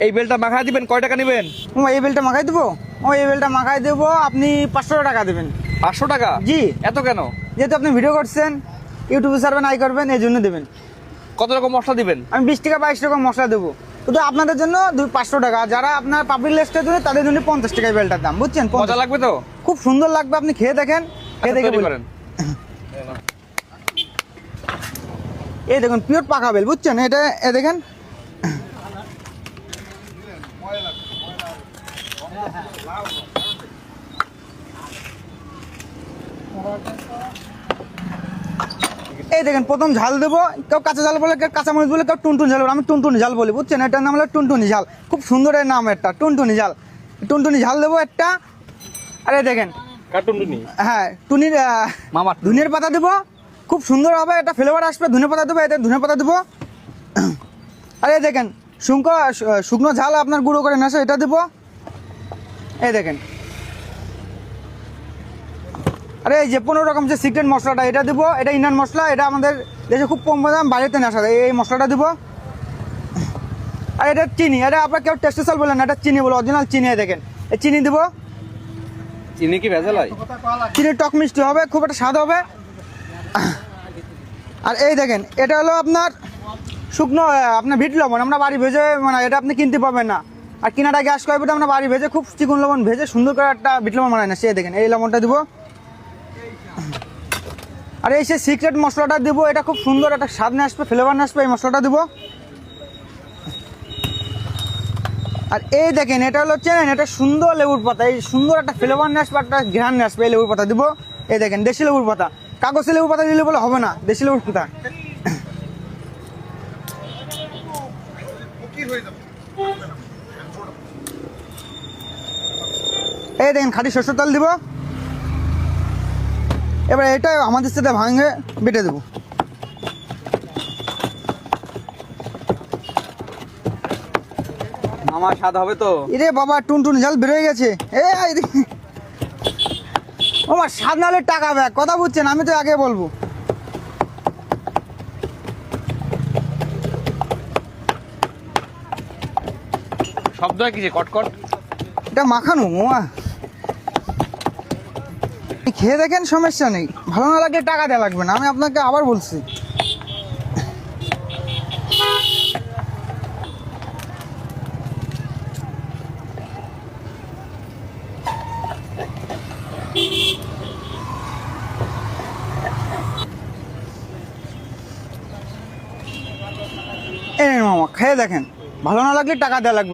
এই বেলটা মাখায় দিবেন, কয় টাকা নেবেন? এই বেলটা মাখাই দেবো? এই বেলটা মাখাই দেবো, আপনি 500 টাকা দেবেন। 500 টাকা? জি। এত কেন? যেহেতু আপনি ভিডিও করছেন, ইউটিউবে সার্ভেন আই করবেন, এই জন্য দেবেন। কত রকম মশলা দিবেন? আমি 20 টাকা 22 টাকা মশলা দেবো, শুধু আপনাদের জন্য 500 টাকা। যারা আপনার পাবলিক লিস্টের জন্য তাদের জন্য 50 টাকা বেলটার দাম, বুঝছেন? মজা লাগবে তো? খুব সুন্দর লাগবে, আপনি খেয়ে দেখেন, খেয়ে দেখে বলেন। এই দেখুন পিওর পাকা বেল, বুঝছেন? এটা দেখেন, এই দেখেন প্রথম ঝাল দেবো। কেউ কাঁচা ঝাল বলে, কেউ কাঁচামরিচ বলে, কেউ টুনটুনি ঝাল বলে, আমি টুনটুনি ঝাল বলি, বুঝছেন? এটার নাম হলো টুনটুনি ঝাল, খুব সুন্দর এর নাম, একটা টুনটুনি ঝাল। টুনটুনি ঝাল দেবো একটা। আরে দেখেন, হ্যাঁ টুনির মামা ধনিয়ার পাতা দেবো, খুব সুন্দর হবে, এটা ফ্লেভার আসবে। ধনে পাতা দেবো, এতে ধনে পাতা দেবো। আরে দেখেন শুকনো ঝাল আপনার গুঁড়ো করে নেশা, এটা দেবো। এই দেখেন, আরে এই যে 15 রকম যে সিক্রেট মশলাটা, এটা দেবো। এটা ইন্ডিয়ান মশলা, এটা আমাদের দেশে খুব কম দাম, বাইরেতে নেশা দেয়। এই মশলাটা দেবো। আর এটা চিনি, এটা আপনার কেউ টেস্টেসাল বলেন, এটা চিনি বলে, অরিজিনাল চিনি। দেখেন এই চিনি দেবো। চিনি কি ভেজাল হয়? চিনি টক মিষ্টি হবে, খুব একটা স্বাদ হবে। আর এই দেখেন, এটা হলো আপনার শুকনো আপনার বিট লবণ, আমরা বাড়ি ভেজে, মানে এটা আপনি কিনতে পাবেন না। আর কিনাটা গ্যাস করবে, আমরা বাড়ি ভেজে খুব চিকন লবণ ভেজে সুন্দর করে একটা বিট লবণ বানাই না, সে দেখেন এই লবণটা দেবো। আর এই সে সিক্রেট মশলাটা দেবো, এটা খুব সুন্দর একটা স্বাদ নিয়ে আসবে, ফ্লেভার নিয়ে আসবে, এই মশলাটা দেবো। আর এই দেখেন, এটা হলো চেনেন, এটা সুন্দর লেবুর পাতা, এই সুন্দর একটা ফ্লেভার নিয়ে আসবে, একটা ঘ্রাণ নিয়ে আসবে, এই লেবুর পাতা দেবো। এই দেখেন দেশি লেবুর পাতা, কাগজে লেবুর পাতা দিলে বলে হবে না, দেশি লেবুর পাতা। এই দেখেন খাঁটি সরষের তেল দিব। এবার এটা আমাদের সাথে ভাঙে বেটে দেবো। আমার স্বাদ হবে তো? এরে বাবা, টুনটুন ঝাল বেরোয় গেছে। আমার স্বাদ নাহলে টাকা ব্যাক, কথা বুঝছেন? আমি তো আগে বলবো। শব্দ হয় কি যে কটকট? এটা মাখানো মামা, খেয়ে দেখেন, সমস্যা নেই। ভালো না লাগলে টাকা দেওয়া লাগবে না, আমি আপনাকে আবার বলছি। এই মামা খেয়ে দেখেন, ভালো না লাগলে টাকা দেওয়া লাগবে।